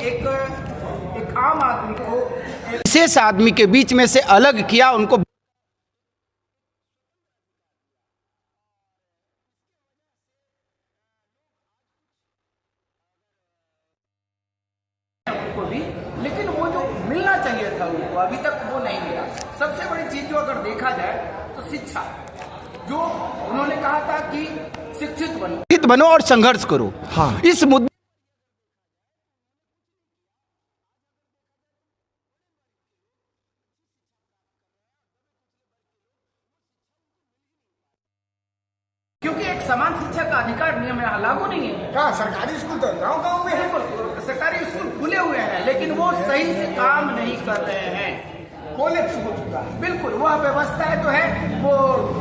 एक एक आम आदमी को विशेष आदमी के बीच में से अलग किया, उनको भी, लेकिन वो जो मिलना चाहिए था उनको अभी तक वो नहीं मिला। सबसे बड़ी चीज जो अगर देखा जाए तो शिक्षा, जो उन्होंने कहा था कि शिक्षित बनो और संघर्ष करो। हाँ। इस मुद्दे क्योंकि एक समान शिक्षा का अधिकार नियम यहाँ लागू नहीं है। कहाँ सरकारी स्कूल तो गाँव गाँव में है। बिल्कुल सरकारी स्कूल खुले हुए हैं, लेकिन वो सही से काम नहीं कर रहे हैं। कॉलेज हो चुका है। बिल्कुल वह व्यवस्था जो है वो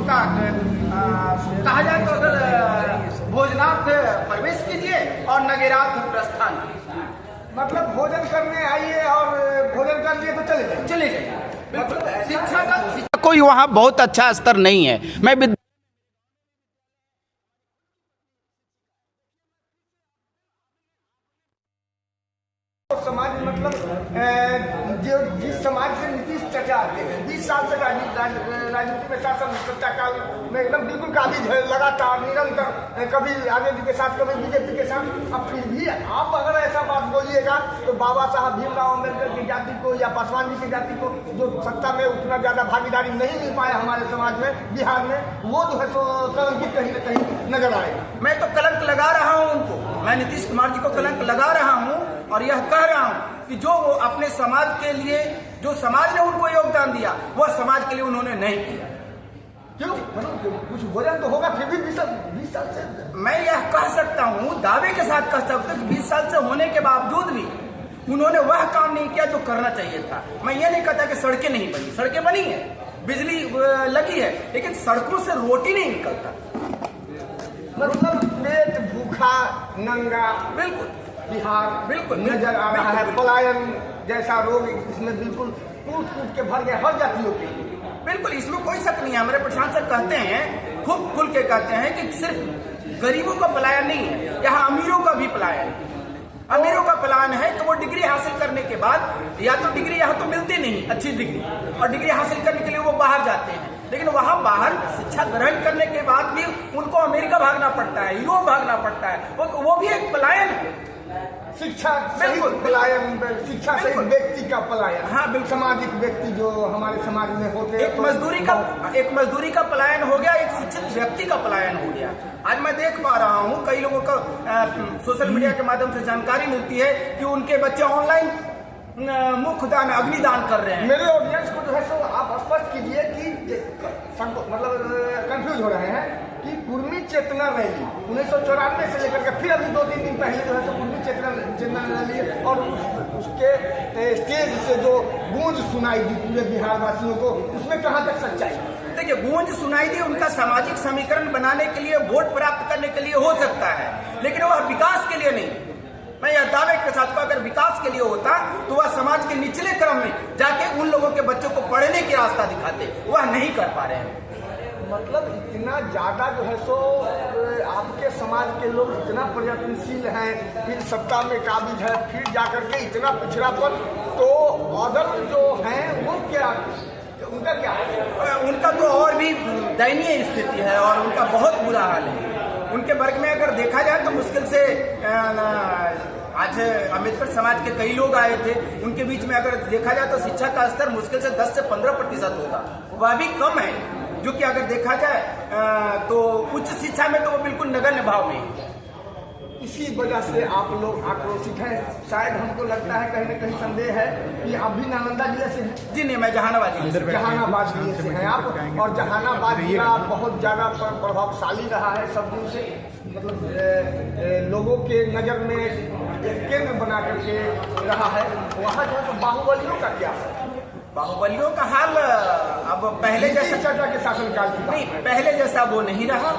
कहा जाए तो अगर भोजनार्थ प्रवेश कीजिए और नगेरार्थ प्रस्थान, मतलब भोजन करने आइए और भोजन कर लिए तो चले जाइए। चले जाइए। बिल्कुल शिक्षा का कोई वहाँ बहुत अच्छा स्तर नहीं है। मैं समाज मतलब जो जिस समाज से नीतीश चाचा आते हैं 20 साल से राजनीति में शासन सत्ता काल में एकदम बिल्कुल काबिज है, लगातार निरंतर, कभी आरजेडी के साथ कभी बीजेपी के साथ। अब फिर भी आप अगर ऐसा बात बोलिएगा तो बाबा साहब भीमराव अम्बेडकर की जाति को या पासवान जी की जाति को जो सत्ता में उतना ज्यादा भागीदारी नहीं मिल पाया हमारे समाज में, बिहार में, वो जो है सो कलंकित कहीं न कहीं नजर आएगा। मैं तो कलंक लगा रहा हूँ उनको, मैं नीतीश कुमार जी को कलंक लगा रहा हूँ और यह कह रहा हूँ कि जो वो अपने समाज के लिए, जो समाज ने उनको योगदान दिया, वह समाज के लिए उन्होंने नहीं किया। क्यों? मतलब कुछ भोजन तो होगा फिर भी 20 साल से। मैं यह कह सकता हूँ, दावे के साथ कह सकता हूँ कि 20 साल से होने के बावजूद भी उन्होंने वह काम नहीं किया जो करना चाहिए था। मैं ये नहीं कहता कि सड़कें नहीं बनी, सड़कें बनी है, बिजली लगी है, लेकिन सड़कों से रोटी नहीं निकलता। मतलब पेट भूखा नंगा बिल्कुल बिहार बिल्कुल नजर आ रहा है। पलायन जैसा रोग इसमें बिल्कुल टूट टूट के भर गए हर जातियों के। बिल्कुल इसमें कोई शक नहीं है। हमारे प्रशांत सर कहते हैं, खूब खुल के कहते हैं कि सिर्फ गरीबों का पलायन नहीं है, यहाँ अमीरों का भी पलायन है। अमीरों का प्लान है कि वो डिग्री हासिल करने के बाद या तो डिग्री यहाँ तो मिलती नहीं अच्छी डिग्री, और डिग्री हासिल करने के लिए वो बाहर जाते हैं, लेकिन वहां बाहर शिक्षा ग्रहण करने के बाद भी उनको अमेरिका भागना पड़ता है, यूरोप भागना पड़ता है। वो भी एक पलायन है। शिक्षा बिल्कुल पलायन, शिक्षा से व्यक्ति का पलायन। हाँ बिल्कुल, सामाजिक व्यक्ति जो हमारे समाज में होते हैं, एक मजदूरी का पलायन हो गया, एक शिक्षित व्यक्ति का पलायन हो गया। आज मैं देख पा रहा हूँ कई लोगों को सोशल मीडिया के माध्यम से जानकारी मिलती है कि उनके बच्चे ऑनलाइन मुखदान अग्निदान कर रहे हैं। मेरे ऑडियंस को जो है सो आप स्पष्ट कीजिए कि मतलब कंफ्यूज हो रहे हैं कि कुर्मी चेतना रैली 1994 से लेकर के फिर अभी 2-3 दिन पहले जो है सो कुर्मी चेतना रैली, और उसके स्टेज से जो गूंज सुनाई दी पूरे बिहार वासियों को, उसमें कहाँ तक सच्चाई? देखिए, गूंज सुनाई दी उनका सामाजिक समीकरण बनाने के लिए, वोट प्राप्त करने के लिए हो सकता है, लेकिन वह विकास के लिए नहीं। मैं यह दावे के साथ अगर विकास के लिए होता तो वह समाज के निचले क्रम में जाके उन लोगों के बच्चों को पढ़ने की रास्ता दिखाते, वह नहीं कर पा रहे हैं। मतलब इतना ज्यादा जो है सो आपके समाज के लोग इतना प्रयत्नशील हैं, फिर सत्ता में काबिज है, फिर जाकर के इतना पिछड़ापन, तो अदर जो हैं वो क्या, उनका क्या है? उनका तो और भी दयनीय स्थिति है और उनका बहुत बुरा हाल है। उनके वर्ग में अगर देखा जाए तो मुश्किल से आज अम्बेडकर समाज के कई लोग आए थे, उनके बीच में अगर देखा जाए तो शिक्षा का स्तर मुश्किल से 10 से 15% होगा, वह भी कम है। जो कि अगर देखा जाए तो उच्च शिक्षा में तो वो बिल्कुल नगण्य भाव में है। इसी वजह से आप लोग आक्रोशित हैं। शायद हमको लगता है कहीं न कहीं संदेह है कि आप भी नालंदा जिले से हैं। जी नहीं, मैं जहानाबाद जिले से हैं आप, और जहानाबाद जिला बहुत ज्यादा प्रभावशाली रहा है सब दिन से, मतलब लोगों के नजर में एक केंद्र बना करके रहा है। वहाँ जो है बाहुबलियों का क्या है? बाहुबलियों का हाल अब पहले जैसा, चाचा के शासनकाल की नहीं, पहले जैसा वो नहीं रहा,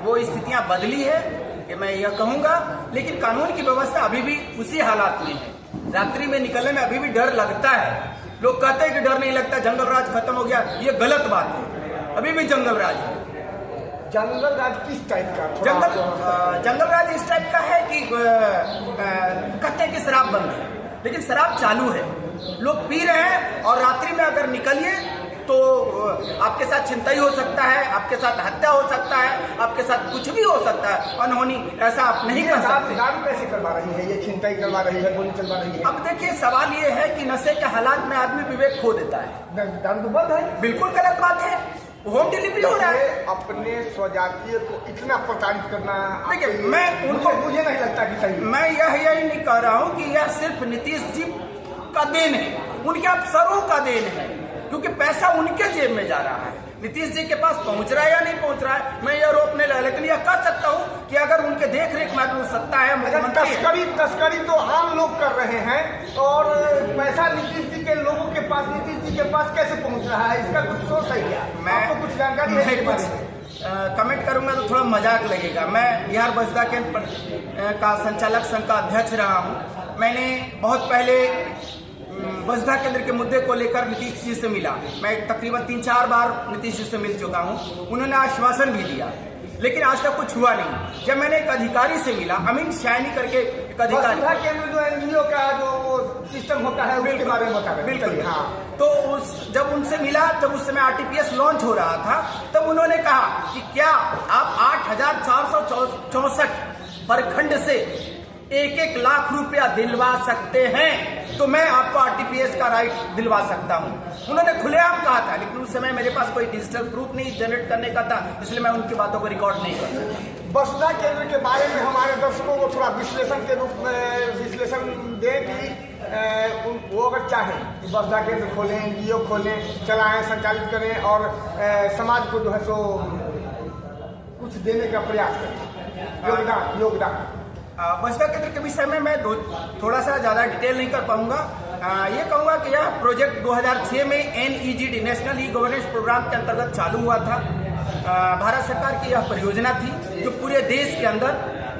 वो स्थितियां बदली है कि मैं यह कहूंगा, लेकिन कानून की व्यवस्था अभी भी उसी हालात में है। रात्रि में निकलने में अभी भी डर लगता है। लोग कहते हैं कि डर नहीं लगता, जंगल राज खत्म हो गया, ये गलत बात है। अभी भी जंगल राज है। जंगल राज किस टाइप का? जंगल राज इस टाइप का है कि कहते हैं कि शराब बंद है, लेकिन शराब चालू है, लोग पी रहे हैं और रात्रि में अगर निकलिए तो आपके साथ छिनताई हो सकता है, आपके साथ हत्या हो सकता है, आपके साथ कुछ भी हो सकता है अनहोनी, ऐसा आप नहीं कर सकते। दारू कैसे करवा रही है, ये छिनताई करवा रही है, गोली चलवा रही है? अब देखिए सवाल ये है कि नशे के हालात में आदमी विवेक खो देता है। दारू तो बंद है, बिल्कुल गलत बात है, होम डिलीवरी हो रहा है। अपने स्वजातीय को इतना प्रताड़ित करना, देखिए मैं उनको, मुझे नहीं लगता कि सही। मैं यही नहीं कह रहा हूँ कि यह सिर्फ नीतीश जी का देन है, उनके अफसरों का देन है, क्योंकि पैसा उनके जेब में जा रहा है। नीतीश जी के पास पहुंच रहा है या नहीं पहुंच रहा है मैं ये आरोप नहीं लगा, लेकिन यह कह सकता हूं कि अगर उनके देख रेख में अगर सत्ता है, तस्करी तो आम लोग कर रहे हैं, और पैसा नीतीश जी के लोगों के पास, नीतीश जी के पास कैसे पहुंच रहा है, इसका कुछ सोच है क्या? आपको कुछ जानकारी है? कुछ कमेंट करूंगा तो थोड़ा मजाक लगेगा। मैं बिहार बसदा केंद्र का संचालक संघ का अध्यक्ष रहा हूं। मैंने बहुत पहले बसदा केंद्र के मुद्दे को लेकर नीतीश जी से मिला, मैं तकरीबन 3-4 बार नीतीश जी से मिल चुका हूं। उन्होंने आश्वासन भी दिया, लेकिन आज तक कुछ हुआ नहीं। जब मैंने एक अधिकारी से मिला, अमीन शैनी करके एक अधिकारी, बसदा केंद्र जो एनजीओ का जो सिस्टम होता है उसके बारे में बता रहे हैं। बिल्कुल हाँ। तो जब उनसे मिला, जब उस समय आरटीपीएस लॉन्च हो रहा था, तब उन्होंने कहा कि क्या आप 8,464 प्रखंड से 1-1 लाख रुपया दिलवा सकते हैं, तो मैं आपको आरटीपीएस का राइट दिलवा सकता हूं। उन्होंने खुलेआम कहा था, लेकिन उस समय मेरे पास कोई डिजिटल प्रूफ नहीं जनरेट करने का था, इसलिए मैं उनकी बातों को रिकॉर्ड नहीं कर सकता। बसदा केंद्र के बारे में हमारे दर्शकों को थोड़ा विश्लेषण के रूप में विश्लेषण दें कि वो अगर चाहें कि बसदा केंद्र खोलें, एनजीओ खोलें, चलाएं, संचालित करें और समाज को जो है सो कुछ देने का प्रयास करें, योगदान। बसदा केंद्र के विषय में मैं थोड़ा सा ज़्यादा डिटेल नहीं कर पाऊंगा। ये कहूँगा कि यह प्रोजेक्ट 2006 में NEGD national e governance programme के अंतर्गत चालू हुआ था। भारत सरकार की यह परियोजना थी जो पूरे देश के अंदर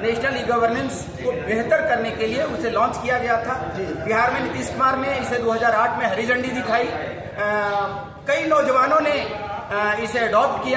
नेशनल ई गवर्नेंस को बेहतर करने के लिए उसे लॉन्च किया गया था। बिहार में नीतीश कुमार ने इसे 2008 में हरी झंडी दिखाई, कई नौजवानों ने इसे अडॉप्ट किया।